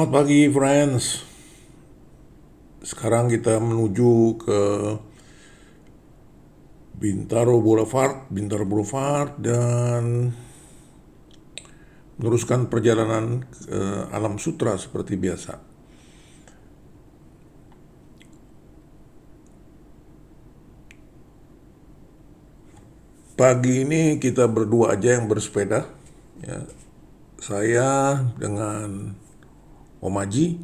Selamat pagi, friends. Sekarang kita menuju ke Bintaro Boulevard dan meneruskan perjalanan ke Alam Sutra seperti biasa. Pagi ini kita berdua aja yang bersepeda. Ya, saya dengan Om Aji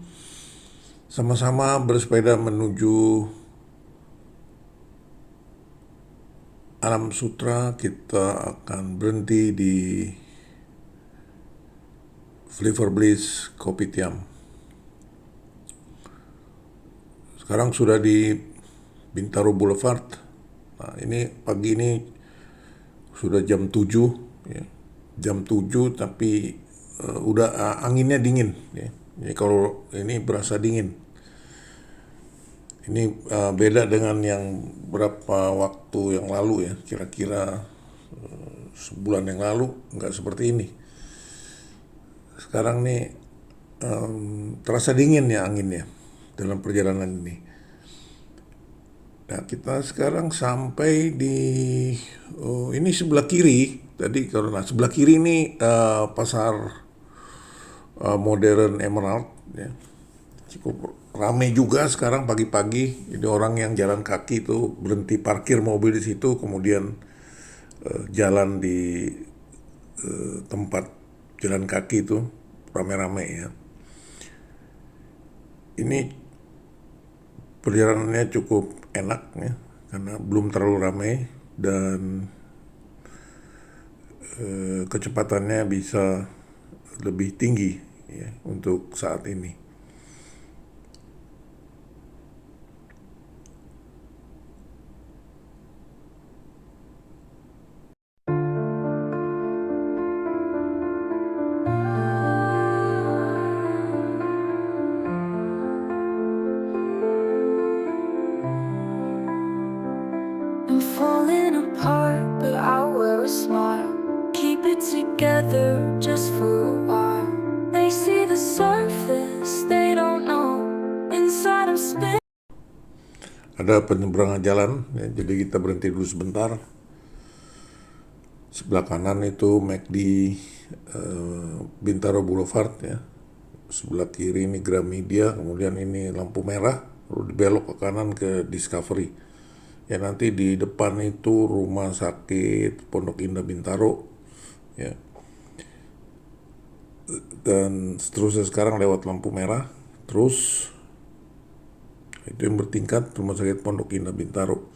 sama-sama bersepeda menuju Alam Sutra. Kita akan berhenti di Flavor Bliss Kopitiam. Sekarang sudah di Bintaro Boulevard. Nah, ini pagi ini sudah jam 7 ya. Jam 7 tapi udah anginnya dingin ya. Jadi kalau ini berasa dingin. Ini beda dengan yang berapa waktu yang lalu ya, kira-kira sebulan yang lalu nggak seperti ini. Sekarang nih terasa dingin ya anginnya dalam perjalanan ini. Nah, kita sekarang sampai di ini sebelah kiri. Tadi karena sebelah kiri ini pasar modern Emerald ya. Cukup ramai juga sekarang pagi-pagi. Jadi orang yang jalan kaki itu berhenti parkir mobil di situ, kemudian jalan di tempat jalan kaki itu rame-rame ya. Ini perjalanannya cukup enak ya, karena belum terlalu ramai dan kecepatannya bisa lebih tinggi ya untuk saat ini. I'm falling apart, but I'll wear a smile. Keep it together just for a while. They see the surface, they don't know. Inside I'm spinning. Ada penyeberangan jalan ya, jadi kita berhenti dulu sebentar. Sebelah kanan itu McD Bintaro Boulevard ya. Sebelah kiri ini Gramedia, kemudian ini lampu merah, lalu belok ke kanan ke Discovery. Ya, nanti di depan itu rumah sakit Pondok Indah Bintaro ya. Dan seterusnya sekarang lewat lampu merah, terus itu yang bertingkat rumah sakit Pondok Indah Bintaro.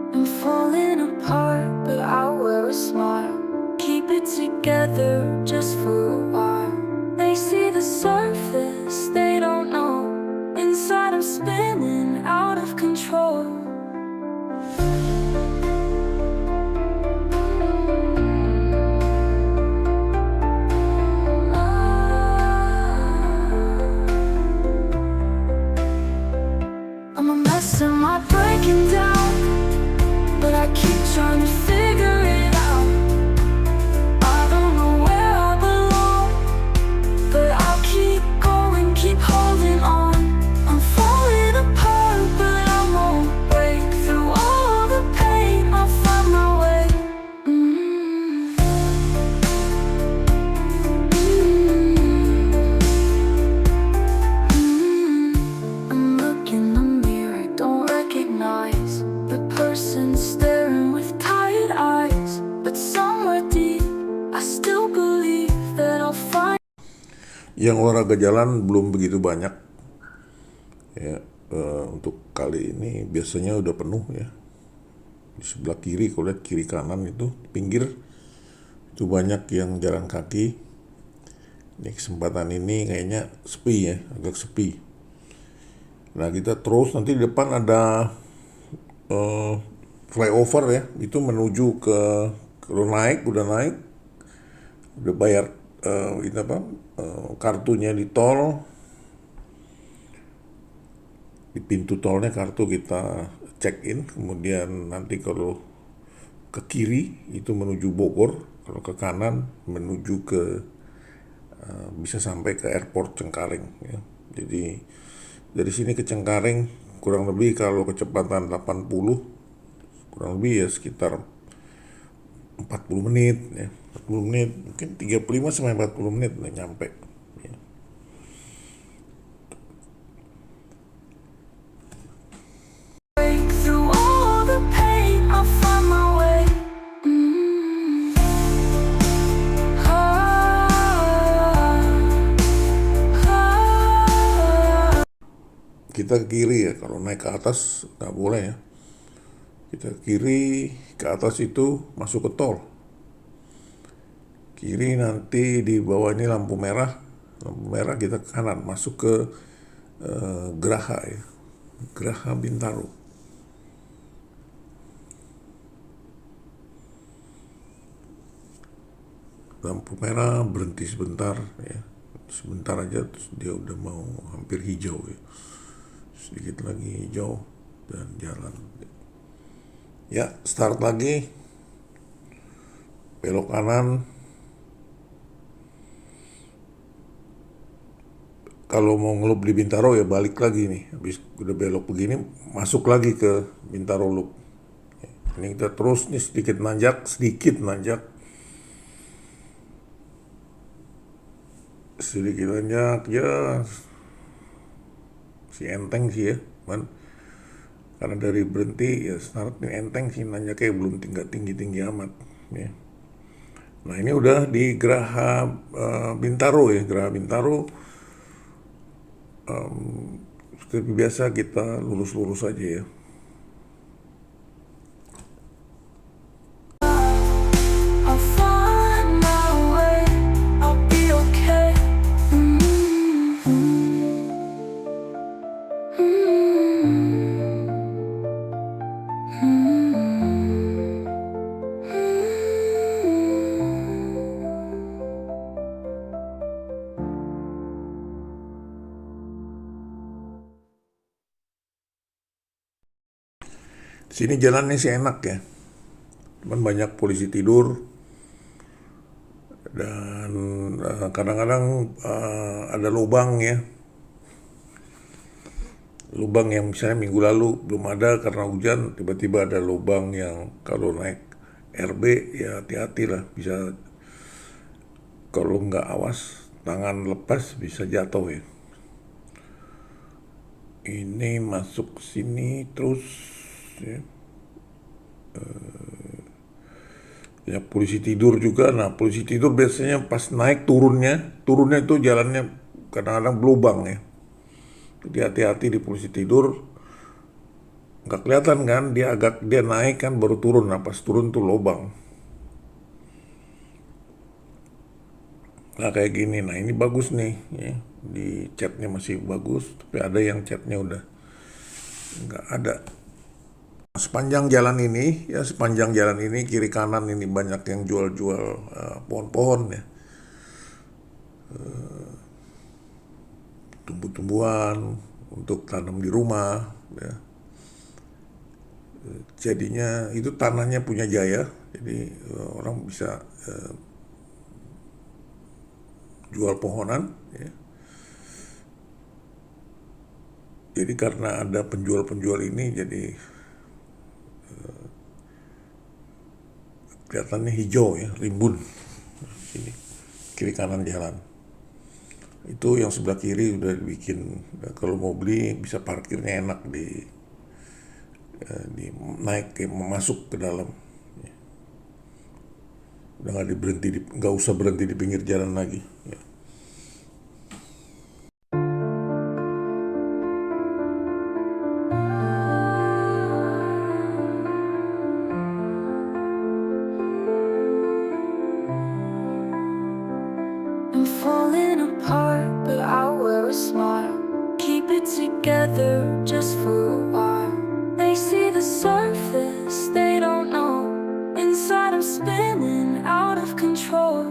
I'm falling apart, but I'll wear a smile. Keep it together just for a while. They see the surface, they don't know. Inside I'm spinning out of control. I'm a mess, am I breaking down? But I keep trying to figure it out. I don't know where I belong, but I'll keep going, keep holding on. I'm falling apart, but I won't break. Through all the pain, I'll find my way. I'm looking in the mirror, don't recognize the person staring with tired eyes. But somewhere deep, I still believe that I'll find. Yang olahraga jalan belum begitu banyak ya. Untuk kali ini biasanya udah penuh ya. Di sebelah kiri, kalau lihat kiri kanan itu pinggir itu banyak yang jalan kaki. Ini kesempatan ini kayaknya sepi ya, agak sepi. Nah, kita terus nanti di depan ada flyover ya, itu menuju ke, kalau naik udah naik udah bayar itu apa kartunya di tol, di pintu tolnya kartu kita check in, kemudian nanti kalau ke kiri itu menuju Bogor, kalau ke kanan menuju ke bisa sampai ke airport Cengkareng ya. Jadi dari sini ke Cengkareng kurang lebih kalau kecepatan 80 kurang lebih ya sekitar 40 menit ya. 40 menit, mungkin 35 sampai 40 menit udah nyampe ya. Through all the pain, I'll find my way. Mm. Kita ke kiri ya, kalau naik ke atas nggak boleh ya. Kita kiri ke atas itu masuk ke tol. Kiri nanti di bawah ini lampu merah. Lampu merah kita ke kanan masuk ke Geraha ya. Geraha Bintaro. Lampu merah berhenti sebentar ya. Sebentar aja terus dia udah mau hampir hijau ya. Sedikit lagi hijau dan jalan. Ya, start lagi. Belok kanan. Kalau mau ngelup di Bintaro ya balik lagi nih. Habis udah belok begini masuk lagi ke Bintaro Loop. Ini kita terus nih sedikit nanjak, ya si enteng sih ya, man. Karena dari berhenti ya start nih enteng sih nanjaknya belum tinggi amat ya. Nah ini udah di Geraha Bintaro ya, Geraha Bintaro. Seperti biasa kita lurus-lurus aja ya. I'll find my way. I'll be okay. Sini jalannya sih enak ya, cuman banyak polisi tidur dan kadang-kadang ada lubang ya, lubang yang misalnya minggu lalu belum ada karena hujan, tiba-tiba ada lubang yang kalau naik RB ya hati-hati lah, bisa kalau nggak awas tangan lepas bisa jatuh ya. Ini masuk sini terus ya. Ya polisi tidur juga. Nah polisi tidur biasanya pas naik turunnya itu jalannya kadang-kadang berlubang ya. Jadi hati-hati di polisi tidur, nggak kelihatan kan dia naik kan baru turun. Nah pas turun tuh lubang. Nah kayak gini, nah ini bagus nih ya. Di catnya masih bagus, tapi ada yang catnya udah nggak ada. Sepanjang jalan ini kiri kanan ini banyak yang jual-jual pohon-pohon ya, tumbuh-tumbuhan untuk tanam di rumah ya. Jadinya itu tanahnya punya Jaya, jadi orang bisa jual pohonan ya. Jadi karena ada penjual-penjual ini jadi kelihatannya hijau ya, rimbun. Sini kiri kanan jalan. Itu yang sebelah kiri udah dibikin, kalau mau beli bisa parkirnya enak di naik kayak masuk ke dalam. Udah nggak usah berhenti di pinggir jalan lagi. Ya. I'm falling apart, but I'll wear a smile. Keep it together just for a while. They see the surface, they don't know. Inside I'm spinning out of control.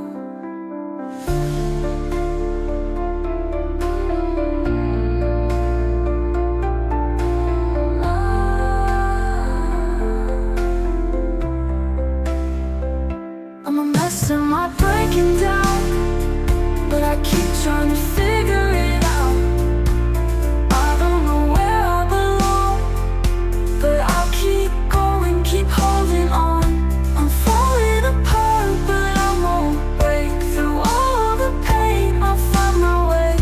breaking down, but I keep trying to figure it out. I don't know where I belong, but I'll keep going, keep holding on. I'm falling apart, but I won't break. Through all the pain, I'll find my way.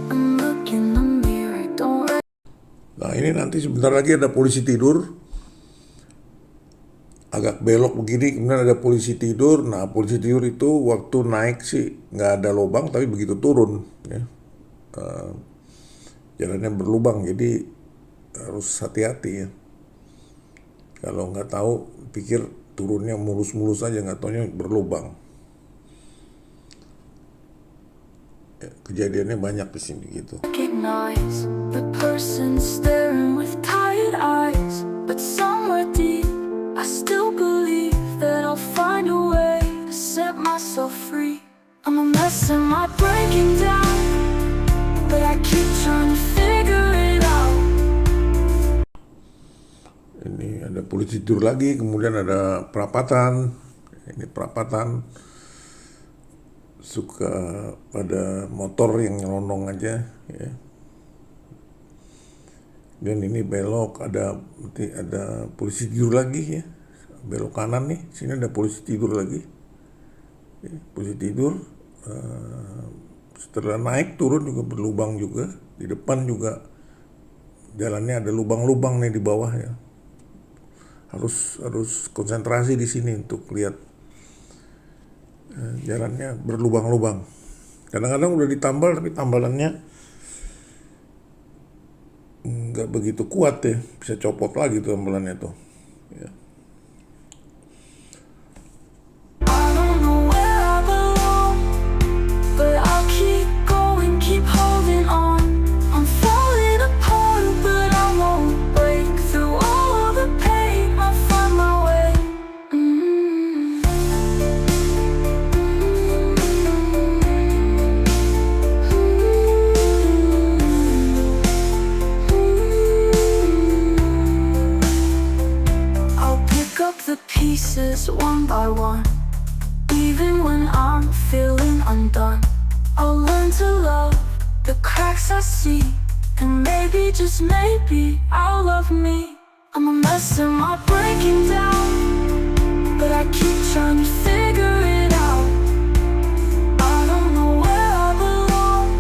I'm looking in the mirror, don't. Nah ini nanti sebentar lagi ada polisi tidur, agak belok begini, kemudian ada polisi tidur. Nah polisi tidur itu waktu naik sih nggak ada lubang, tapi begitu turun ya jalannya berlubang, jadi harus hati-hati ya. Kalau nggak tahu pikir turunnya mulus-mulus aja, nggak taunya berlubang. Ya, kejadiannya banyak di sini gitu. Recognize the person staring with tired eyes, but somewhere deep I still believe that I'll find a way to set myself free. I'm a mess, am I breaking down, but I keep trying to figure it out. Ini ada polisi tidur lagi, kemudian ada perapatan. Ini perapatan suka pada motor yang nyelonong aja ya. Dan ini belok, ada polisi tidur lagi ya, belok kanan nih, sini ada polisi tidur lagi ya, polisi tidur. Setelah naik turun juga berlubang juga, di depan juga jalannya ada lubang-lubang nih di bawah ya. Harus konsentrasi di sini untuk lihat jalannya berlubang-lubang. Kadang-kadang udah ditambal tapi tambalannya nggak begitu kuat ya, bisa copot lagi tuh tambalannya tuh ya. I don't know where I belong, but I'll keep going, keep holding on. I'm falling apart, but I won't break. Through all the pain, I'll find my way. I'll pick up the pieces one by one, even when I'm feeling undone. I'll learn to love the cracks I see, and maybe, just maybe, I'll love me. I'm a mess, am I breaking down, but I keep trying to figure it out. I don't know where I belong,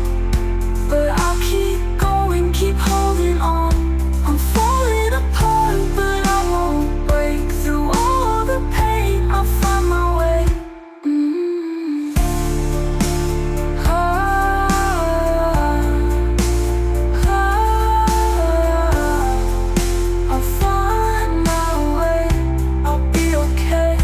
but I'll keep going, keep holding on. I'm falling apart, but I won't break. Through all the pain, I'll find my way. I'll find my way, I'll be okay.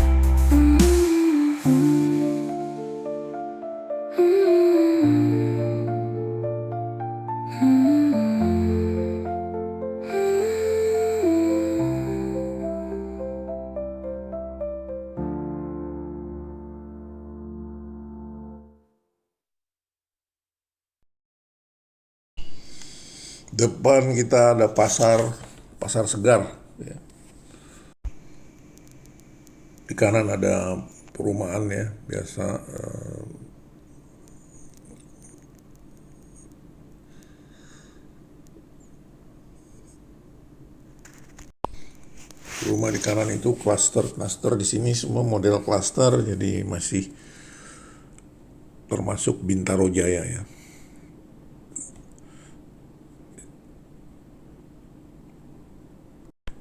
Depan kita ada pasar segar ya. Di kanan ada perumahan ya, biasa rumah di kanan itu klaster di sini semua model klaster, jadi masih termasuk Bintaro Jaya ya.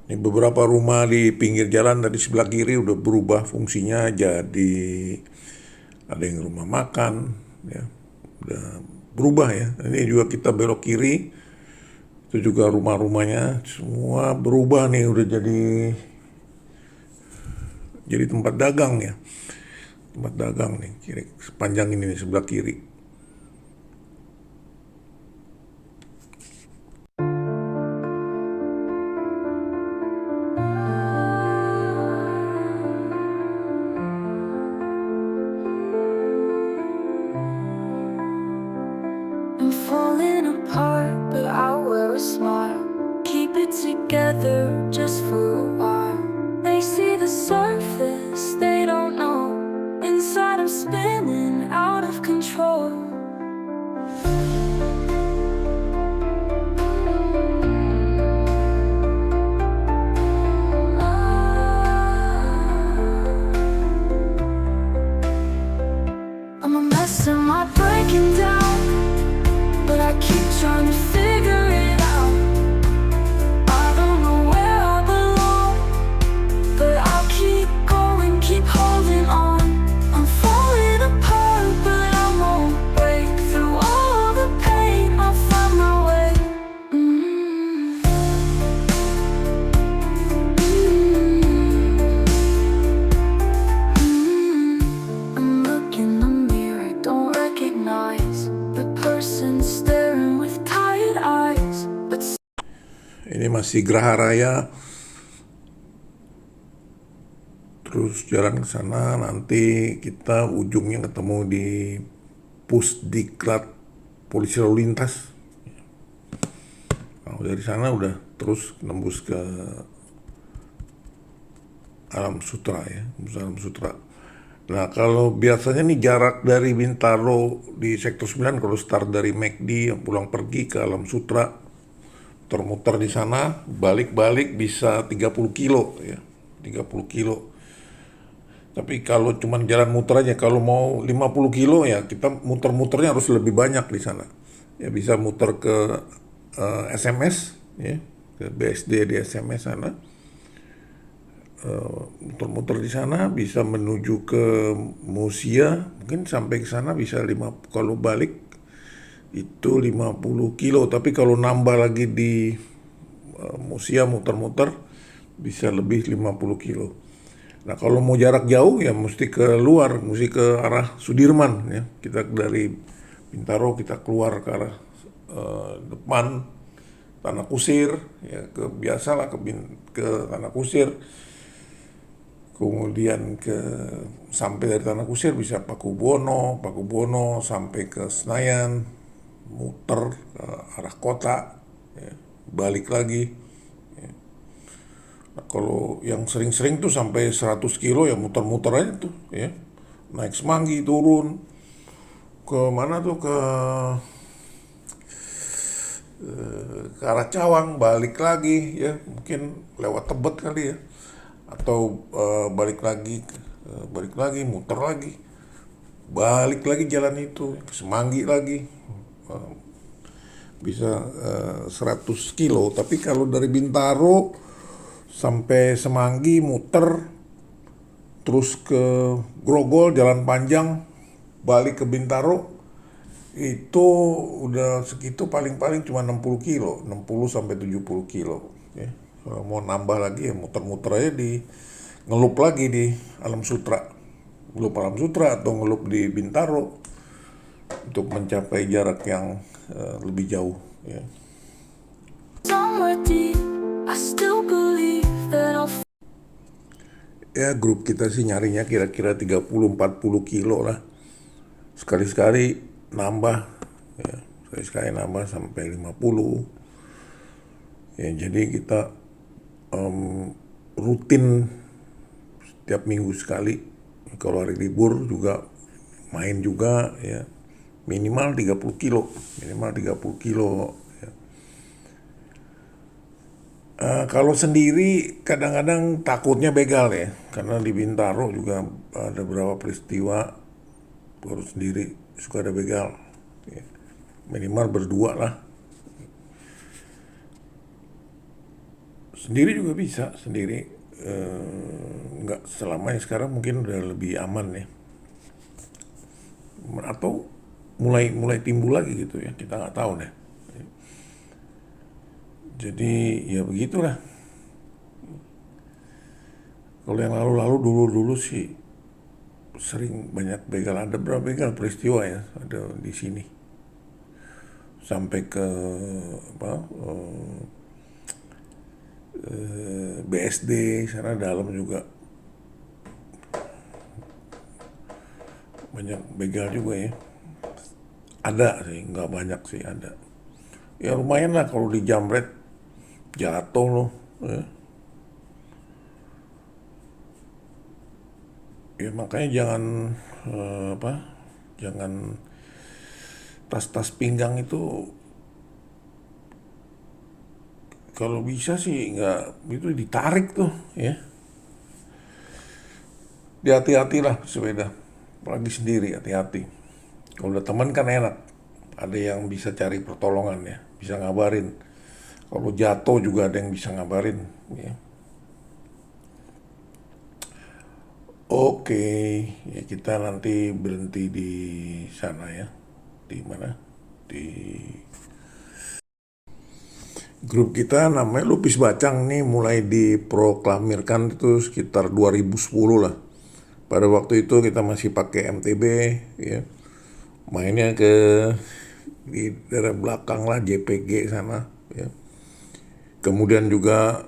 Ini beberapa rumah di pinggir jalan dari sebelah kiri udah berubah fungsinya, jadi ada yang rumah makan ya, udah berubah ya. Ini juga kita belok kiri, itu juga rumah-rumahnya semua berubah nih, udah jadi tempat dagang ya, tempat dagang nih kiri sepanjang ini nih, sebelah kiri. I'm falling apart, but I'll wear a smile. together just for a while. They see the surface, they don't know. Inside I'm spinning out of control. I'm a mess, am I breaking down? But I keep trying to figure it out. I don't know where I belong, but I'll keep going, keep holding on. I'm falling apart, but I won't break. Through all the pain, I'll find my way. I'm looking in the mirror, don't recognize the person staring with tired eyes. But Ini masih Geraha Raya, terus jalan ke sana, nanti kita ujungnya ketemu di Pusdiklat Polisi Lalu Lintas. Nah, dari sana udah terus nembus ke Alam Sutra ya, Alam Sutra. Nah, kalau biasanya nih jarak dari Bintaro di Sektor 9 kalau start dari McD yang pulang pergi ke Alam Sutra, muter-muter di sana, balik-balik bisa 30 kilo ya, 30 kilo. Tapi kalau cuma jalan muter aja, kalau mau 50 kilo ya kita muter-muternya harus lebih banyak di sana. Ya bisa muter ke SMS ya, ke BSD di SMS sana. Muter-muter di sana bisa menuju ke Musia, mungkin sampai ke sana bisa kalau balik itu 50 kilo, tapi kalau nambah lagi di Musia muter-muter bisa lebih 50 kilo. Nah, kalau mau jarak jauh ya mesti ke luar, mesti ke arah Sudirman ya. Kita dari Bintaro kita keluar ke arah depan Tanah Kusir ya, biasalah ke Tanah Kusir. Kemudian sampai dari Tanah Kusir bisa Pakubuwono sampai ke Senayan, muter ke arah kota, ya, balik lagi. Ya. Nah, kalau yang sering-sering tuh sampai 100 kilo ya muter-muter aja tuh, ya. Naik Semanggi, turun ke mana tuh ke arah Cawang, balik lagi ya, mungkin lewat Tebet kali ya. Atau balik lagi muter lagi, balik lagi jalan itu ke Semanggi lagi, bisa 100 kilo. Tapi kalau dari Bintaro sampai Semanggi muter terus ke Grogol jalan panjang balik ke Bintaro itu udah segitu, paling-paling cuma 60 kilo, 60 sampai 70 kilo ya. Kalau mau nambah lagi ya muter-muter aja ngelup lagi di Alam Sutra. Ngelup Alam Sutra atau ngelup di Bintaro untuk mencapai jarak yang lebih jauh ya. somewhere deep, I still believe that I'll Ya grup kita sih nyarinya kira-kira 30-40 kilo lah. Sekali-sekali nambah ya, sekali-sekali nambah sampai 50. Ya jadi kita rutin setiap minggu sekali. Kalau hari libur juga main juga ya, minimal 30 kilo ya. Kalau sendiri kadang-kadang takutnya begal ya, karena di Bintaro juga ada beberapa peristiwa kalau sendiri suka ada begal ya. Minimal berdua lah. Sendiri juga bisa, sendiri nggak selamanya, sekarang mungkin udah lebih aman ya, atau mulai timbul lagi gitu ya, kita nggak tahu deh. Jadi ya begitulah. Kalau yang lalu dulu sih sering banyak begal, ada berapa begal peristiwa ya ada di sini sampai ke BSD sana dalam juga banyak begal juga ya. Ada sih, nggak banyak sih, ada. Ya lumayan lah kalau dijamret, jatuh loh, ya. Ya makanya jangan jangan tas-tas pinggang itu kalau bisa sih nggak itu ditarik tuh ya. Hati-hatilah sepeda, apalagi sendiri hati-hati. Kalau udah teman kan enak, ada yang bisa cari pertolongan ya, bisa ngabarin. Kalau jatuh juga ada yang bisa ngabarin ya. Oke, ya kita nanti berhenti di sana ya. Di mana? Di grup kita namanya Lupis Bacang nih mulai diproklamirkan itu sekitar 2010 lah. Pada waktu itu kita masih pakai MTB ya. Mainnya ke di daerah belakang lah JPG sana ya. Kemudian juga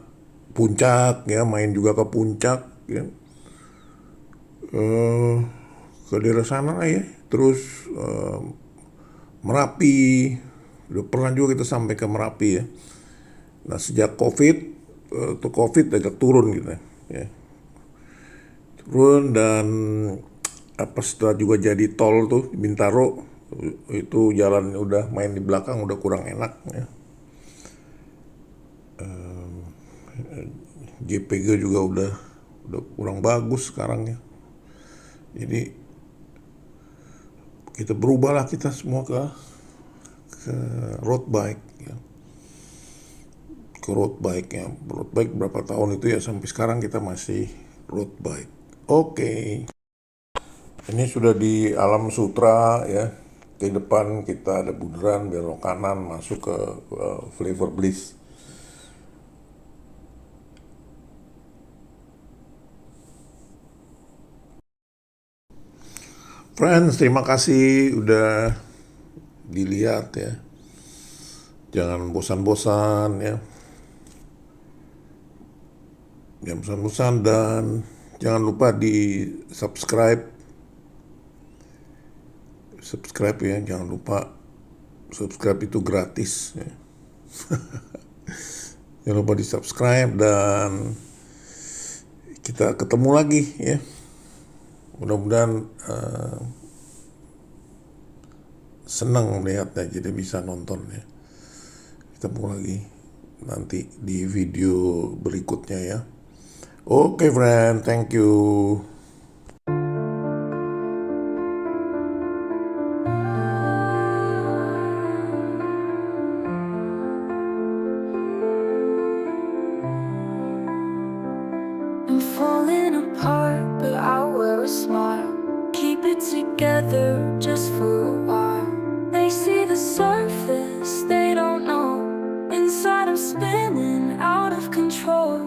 Puncak ya, main juga ke Puncak ya. Ke daerah sana lah ya. Terus Merapi, udah pernah juga kita sampai ke Merapi ya. Nah sejak COVID, tuh COVID agak turun gitu ya. Turun dan apa setelah juga jadi tol tuh di Bintaro itu jalan udah main di belakang udah kurang enak ya. JPG juga udah kurang bagus sekarang ya. Jadi kita berubahlah kita semua ke road bike ya. Ke road bike ya. Road bike berapa tahun itu ya sampai sekarang kita masih road bike. Oke. Ini sudah di Alam Sutra ya. Di depan kita ada bundaran belok kanan masuk ke Flavor Bliss. Friends, terima kasih udah dilihat ya. Jangan bosan-bosan ya. Jangan bosan-bosan dan jangan lupa di subscribe. Subscribe ya, jangan lupa subscribe itu gratis ya. Jangan lupa di subscribe dan kita ketemu lagi ya. Mudah-mudahan senang melihatnya jadi bisa nonton ya. Ketemu lagi nanti di video berikutnya ya. Oke friend, thank you. I'm falling apart, but I'll wear a smile. Keep it together just for a while. They see the surface, they don't know. Inside I'm spinning out of control.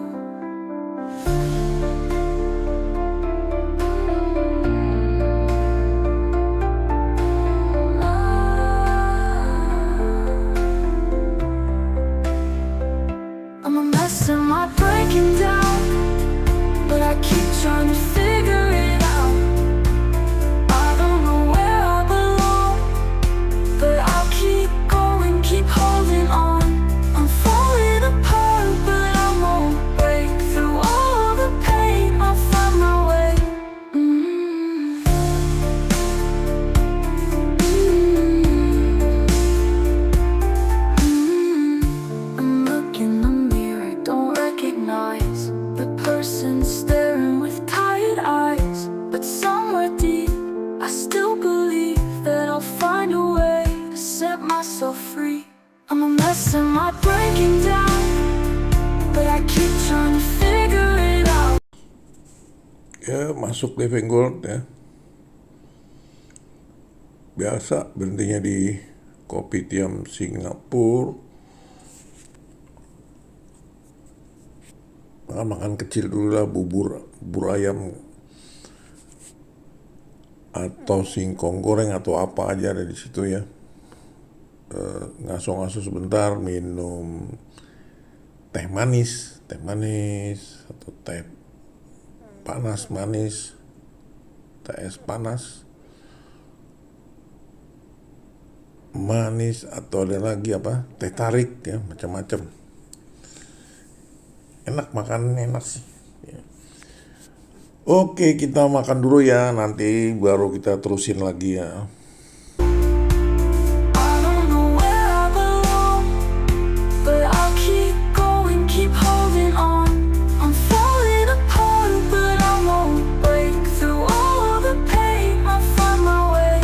I'm a mess, am I breaking down? But I keep trying to figure it out. I don't know where I belong, but I'll keep going, keep holding on. I'm falling apart, but I won't break. Through all the pain, I'll find my way. I'm looking in the mirror, don't recognize the person staring with tired eyes. But somewhere deep, I still believe that I'll find a way to set myself free. I'm a mess, am I breaking down? But I keep trying to figure it out. Ya masuk Living Gold ya. Biasa berhentinya di Kopitiam Singapura. Makan kecil dulu lah bubur ayam atau singkong goreng atau apa aja ada di situ ya. Ngaso-ngaso sebentar minum teh manis atau teh panas manis, teh es panas manis atau ada lagi apa teh tarik ya macam-macam. enak, makanannya enak sih. Ya. Oke, kita makan dulu ya, nanti baru kita terusin lagi ya. I don't know where I belong, but I'll keep going, keep holding on. I'm falling apart, but I won't break through all of the pain. I'll find my way.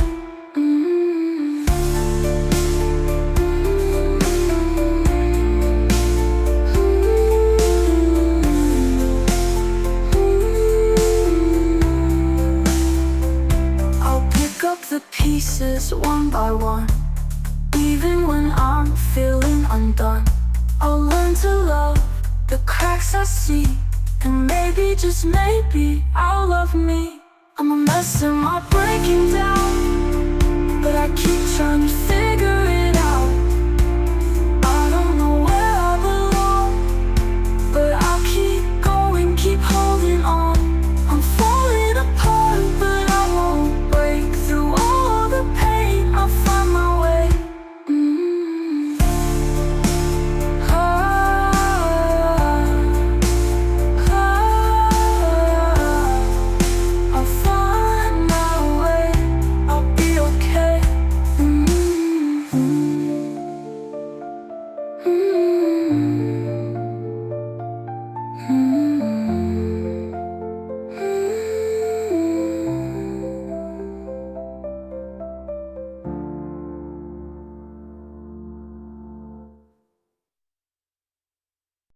I'll pick up the pieces one by one, even when I'm feeling undone. I'll learn to love the cracks I see, and maybe, just maybe, I'll love me. I'm a mess, am I breaking down? But I keep trying to figure it